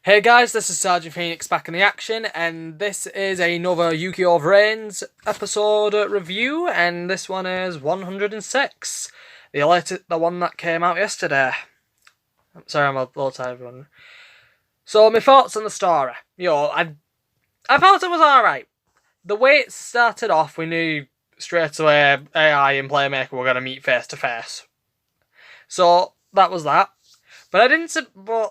Hey guys, this is Sergeant Phoenix back in the action, and this is another Yugioh Vrains episode review, and this one is 106, the one that came out yesterday. I'm sorry, I'm a little tired, everyone. So, my thoughts on the story. I thought it was alright. The way it started off, we knew straight away AI and Playmaker were going to meet face to face. So, that was that. But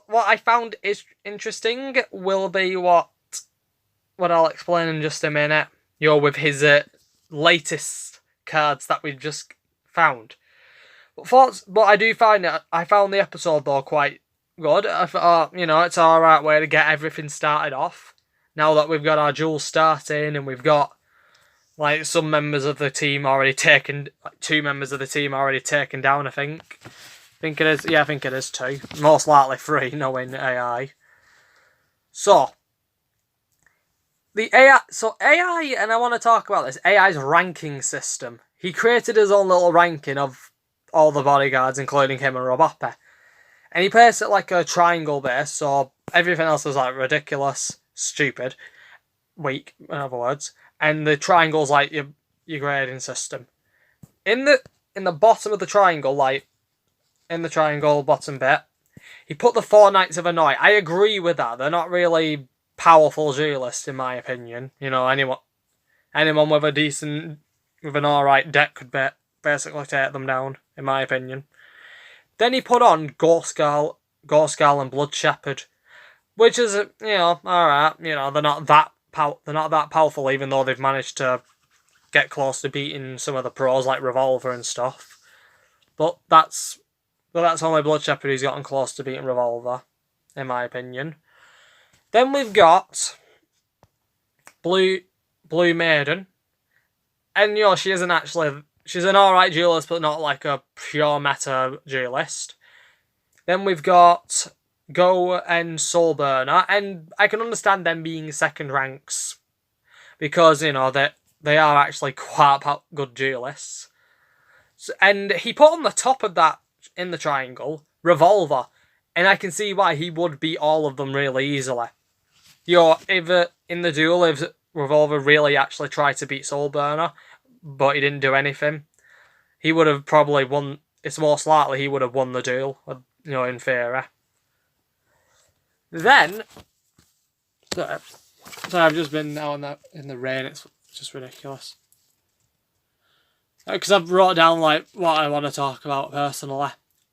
what I found is interesting will be what I'll explain in just a minute. With his latest cards that we've just found. But I do find that I found the episode though quite good. I thought, it's an alright way to get everything started off. Now that we've got our duels starting and we've got some members of the team already taken, 2 members of the team already taken down, I think. I think it is 2. Most likely 3, knowing AI. So, AI, and I want to talk about this, AI's ranking system. He created his own little ranking of all the bodyguards, including him and Roboppe. And he placed it like a triangle base, so everything else is ridiculous, stupid, weak, in other words. And the triangle's like your grading system. In the bottom of the triangle, in the triangle bottom bit, he put the 4 Knights of Annoy. I agree with that. They're not really powerful duelists, in my opinion. Anyone with an alright deck could basically take them down, in my opinion. Then he put on Gorskull and Blood Shepherd, which is alright. They're not that powerful, even though they've managed to get close to beating some of the pros like Revolver and stuff. But that's only Blood Shepherd who's gotten close to beating Revolver, in my opinion. Then we've got Blue Maiden. And, she's an alright duelist, but not like a pure meta duelist. Then we've got Go and Soulburner. And I can understand them being second ranks. Because, they are actually quite good duelists. And he put on the top of that, in the triangle, Revolver, and I can see why he would beat all of them really easily. If in the duel, if Revolver really actually tried to beat Soulburner, but he didn't do anything, he would have probably won. It's most likely he would have won the duel, in theory. Then, so I've just been out in the rain. It's just ridiculous. Because I've wrote down what I want to talk about personally.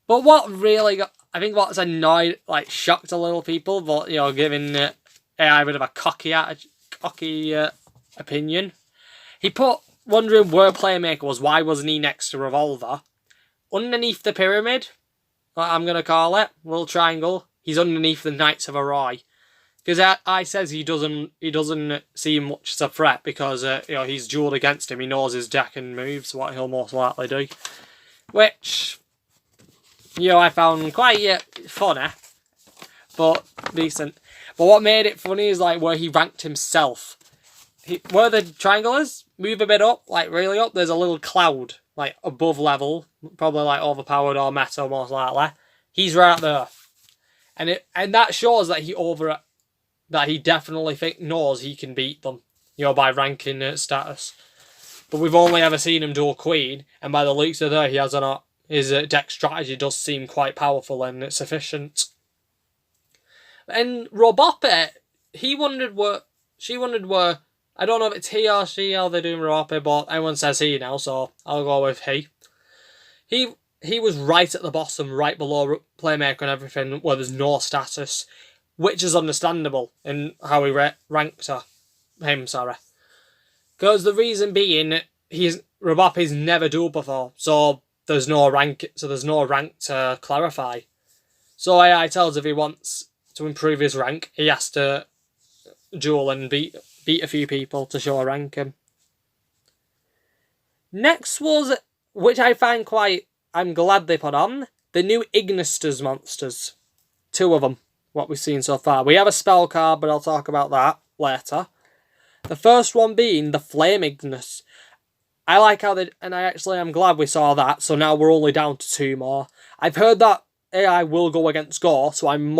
But what really what's annoyed, shocked a little people, but giving AI a bit of a cocky opinion. He put wondering where Playmaker was. Why wasn't he next to Revolver? Underneath the pyramid, I'm gonna call it, little triangle. He's underneath the Knights of Arroy. Because I says he doesn't see much as a threat because he's duelled against him. He knows his deck and moves, what he'll most likely do, which I found quite funny, but decent. But what made it funny is where he ranked himself. Where the triangle is, move a bit up, really up. There's a little cloud above level, probably overpowered or meta most likely. He's right there, and that shows that he definitely knows he can beat them, by ranking status. But we've only ever seen him duel Queen, and by the looks of it, he has his deck strategy does seem quite powerful and it's efficient. And Roboppe, she wondered where, I don't know if it's he or she, how they're doing Roboppe, but everyone says he now, so I'll go with he. He was right at the bottom, right below Playmaker and everything, where there's no status, which is understandable in how he ranked him. Because the reason being, Roboppe's never dueled before, so there's no rank to clarify. So AI tells if he wants to improve his rank, he has to duel and beat a few people to show a ranking. Next was, which I find I'm glad they put on, the new Ignister's monsters. 2 of them, what we've seen so far. We have a spell card, but I'll talk about that later. The first one being the Flame Ignis. I like how and I'm glad we saw that, so now we're only down to 2 more. I've heard that AI will go against Gore, so I'm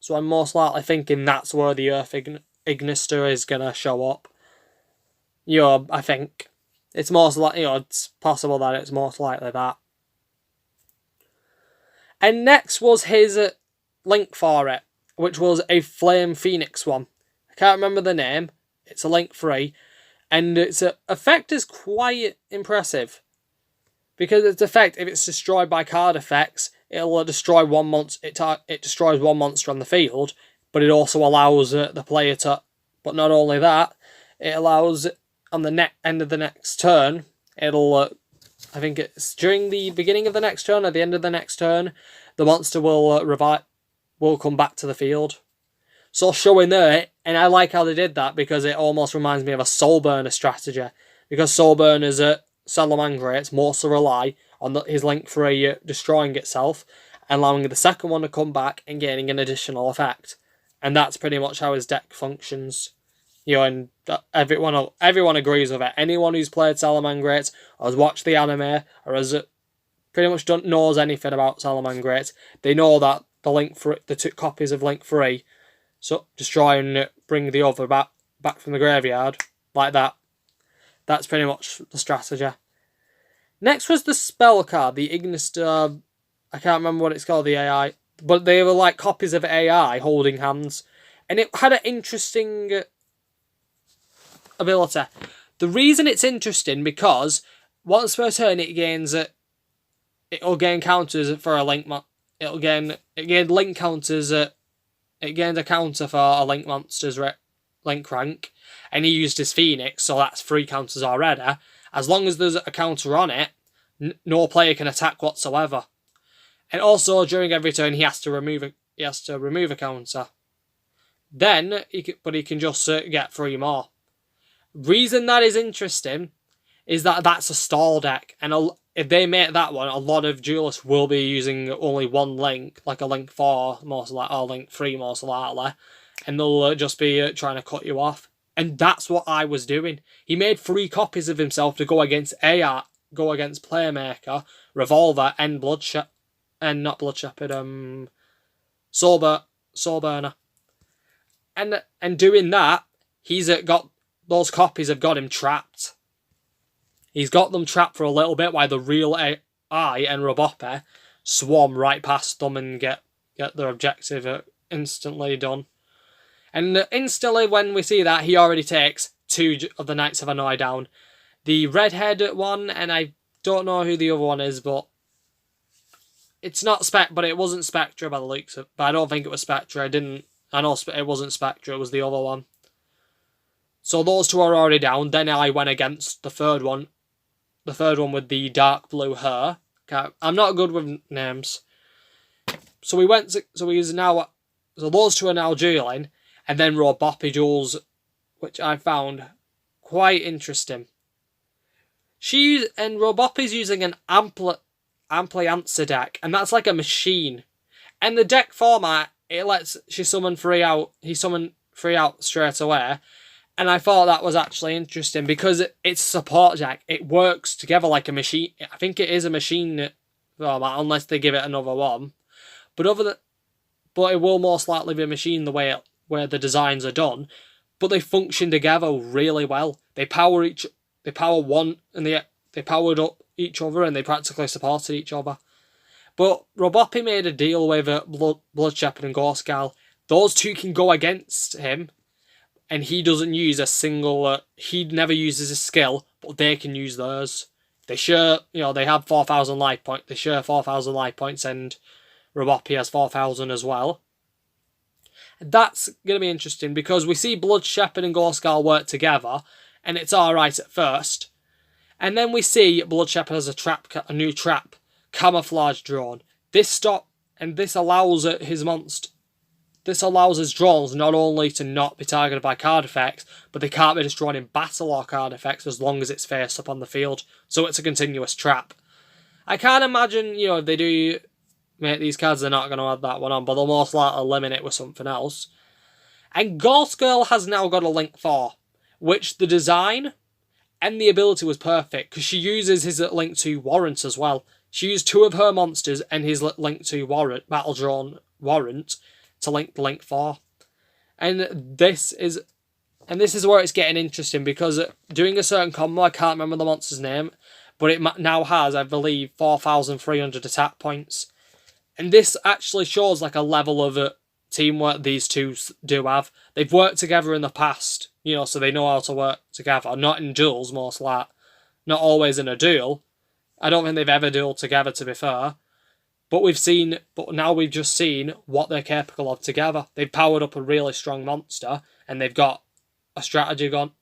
So I'm most likely thinking that's where the Earth Ignister is going to show up. I think. It's most likely, it's possible that it's most likely that. And next was his link for it, which was a Flame Phoenix one. I can't remember the name. It's a link 3. And its effect is quite impressive. Because its effect, if it's destroyed by card effects, it'll destroy one monster. It destroys one monster on the field, but it also allows the player to. But not only that, it allows on the end of the next turn. It'll. I think it's during the beginning of the next turn or the end of the next turn, the monster will will come back to the field. So showing there, and I like how they did that because it almost reminds me of a Soul Burner strategy. Because Soul Burners at Salamangreats mostly rely on his link 3 destroying itself and allowing the second one to come back and gaining an additional effect. And that's pretty much how his deck functions. And everyone agrees with it. Anyone who's played Salamangreats or has watched the anime or has pretty much knows anything about Salamangreats, they know that the 2 copies of Link 3, so destroy and bring the other back from the graveyard like that. That's pretty much the strategy. Next was the spell card, the Ignister. I can't remember what it's called, the AI, but they were like copies of AI holding hands, and it had an interesting ability. The reason it's interesting because once per turn it'll gain counters for a link. It gained link counters. It gained a counter for a link monster's link rank, and he used his Phoenix, so that's 3 counters already. As long as there's a counter on it, no player can attack whatsoever. And also during every turn, he has to remove a counter. Then he can just get 3 more. Reason that is interesting is that that's a stall deck, and if they make that one, a lot of duelists will be using only one link, like a link 4 most likely, or link 3 most likely, and they'll just be trying to cut you off. And that's what I was doing. He made 3 copies of himself to go against AI, go against Playmaker, Revolver, and not Blood Shepherd, Soul Burner. And doing that, he's got those copies have got him trapped. He's got them trapped for a little bit while the real AI and Robope swarm right past them and get their objective instantly done. And instantly when we see that, he already takes 2 of the Knights of Hanoi down. The redhead one, and I don't know who the other one is, but it's not but it wasn't Spectra by the looks of, but I don't think it was Spectra. I know it wasn't Spectra, it was the other one. So those 2 are already down. Then I went against the third one. The third one with the dark blue hair. I'm not good with names. So those 2 are now dueling, and then Robope duels, which I found quite interesting. Robope's using an Ampliancer deck, and that's like a machine. And the deck format, she summon 3 out. He summoned 3 out straight away. And I thought that was actually interesting because it's a support deck. It works together like a machine. I think it is a machine format, unless they give it another one. But it will most likely be a machine where the designs are done. But they function together really well. They power one, and they powered up each other, and they practically supported each other. But Robope made a deal with Blood Shepherd and Ghost Gal. Those 2 can go against him. And he doesn't use a single. He never uses a skill, but they can use theirs. They share. They have 4,000 life points. They share 4,000 life points, and Robope has 4,000 as well. That's gonna be interesting because we see Blood Shepherd and Ghost Gal work together, and it's all right at first. And then we see Blood Shepherd has a new trap, Camouflage Drone. This allows his monster. This allows his drones not only to not be targeted by card effects, but they can't be destroyed in battle or card effects as long as it's face up on the field. So it's a continuous trap. I can't imagine, if they do make these cards, they're not going to add that one on, but they'll most likely eliminate it with something else. And Ghost Girl has now got a Link 4, which the design and the ability was perfect, because she uses his Link 2 Warrant as well. She used 2 of her monsters and his Link 2 Warrant, Battle Drone Warrant, to link the link 4. And this is where it's getting interesting, because doing a certain combo, I can't remember the monster's name, but it now has, I believe, 4,300 attack points. And this actually shows like a level of teamwork these two do have. They've worked together in the past, so they know how to work together. Not in duels, most like. Not always in a duel. I don't think they've ever duelled together, to be fair. But now we've just seen what they're capable of together. They've powered up a really strong monster, and they've got a strategy gone.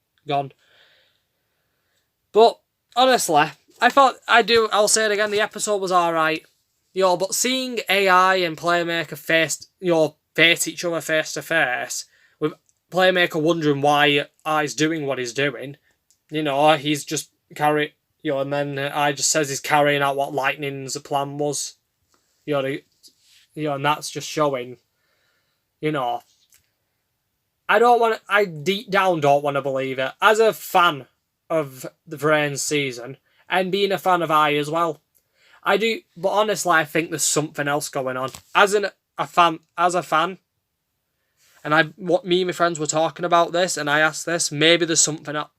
But honestly, I'll say it again, the episode was alright. But seeing AI and Playmaker face each other face to face, with Playmaker wondering why I's doing what he's doing, he's just and then I just says he's carrying out what Lightning's plan was. And that's just showing, I deep down don't want to believe it. As a fan of the vrains season, and being a fan of I as well, I do, but honestly, I think there's something else going on. As a fan, and me and my friends were talking about this, and I asked this, maybe there's something else.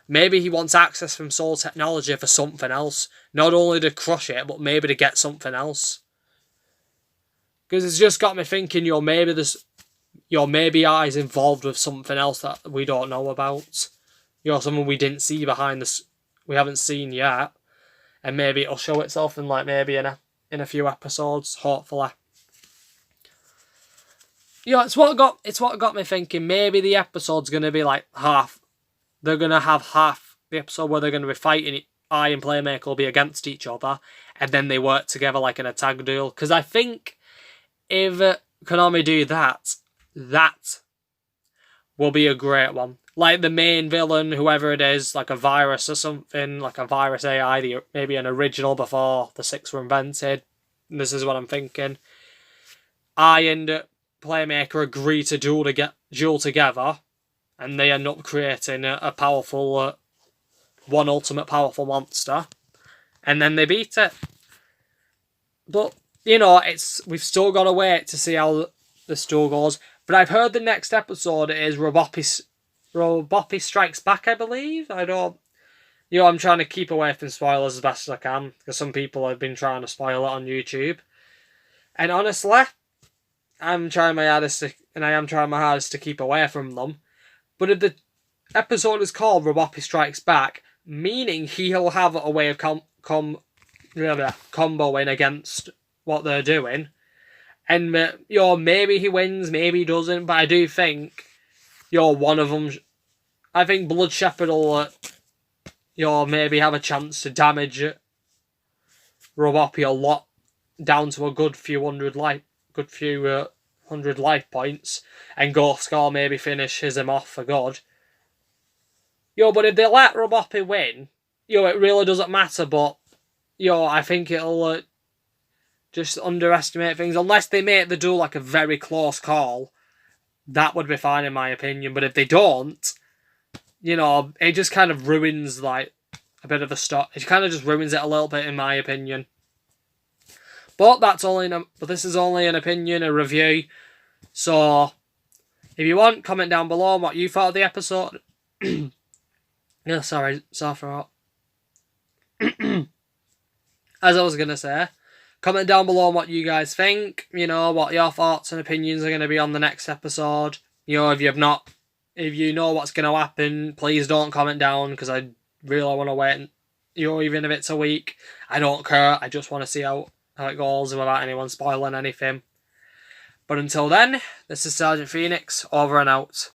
Maybe he wants access from Soul Technology for something else. Not only to crush it, but maybe to get something else. Because it's just got me thinking, maybe I's involved with something else that we don't know about. Something we didn't see behind this, we haven't seen yet. And maybe it'll show itself in maybe in a few episodes, hopefully. It's what got me thinking, maybe the episode's gonna be half. They're gonna have half the episode where they're gonna be fighting. I and Playmaker will be against each other, and then they work together like in a tag duel. Because I think if Konami do that will be a great one. Like the main villain, whoever it is, like a virus or something, like a virus AI, maybe an original before the 6 were invented. And this is what I'm thinking. I and Playmaker agree to duel together, and they end up creating a powerful, one ultimate powerful monster, and then they beat it. But we've still got to wait to see how the story goes. But I've heard the next episode is Roboppy Strikes Back, I believe. I'm trying to keep away from spoilers as best as I can, because some people have been trying to spoil it on YouTube. And honestly, I am trying my hardest to keep away from them. But if the episode is called Roboppy Strikes Back, meaning he'll have a way of comboing against what they're doing. And, maybe he wins, maybe he doesn't, but I do think, one of them. I think Blood Shepherd will, maybe have a chance to damage Roboppy a lot, down to a good few hundred life points, and Ghost Scar maybe finish him off for good. But if they let Roboppy win, it really doesn't matter, but, I think it'll just underestimate things. Unless they make the duel a very close call, that would be fine in my opinion. But if they don't, it just kind of ruins a bit of the start. It kind of just ruins it a little bit in my opinion. But this is only an opinion, a review. So if you want, comment down below what you thought of the episode. Yeah, sorry for as I was gonna say, comment down below what you guys think. What your thoughts and opinions are gonna be on the next episode. If you know what's gonna happen, please don't comment down, because I really want to wait. Even if it's a week, I don't care. I just want to see how it goes without anyone spoiling anything. But until then, this is Sergeant Phoenix, over and out.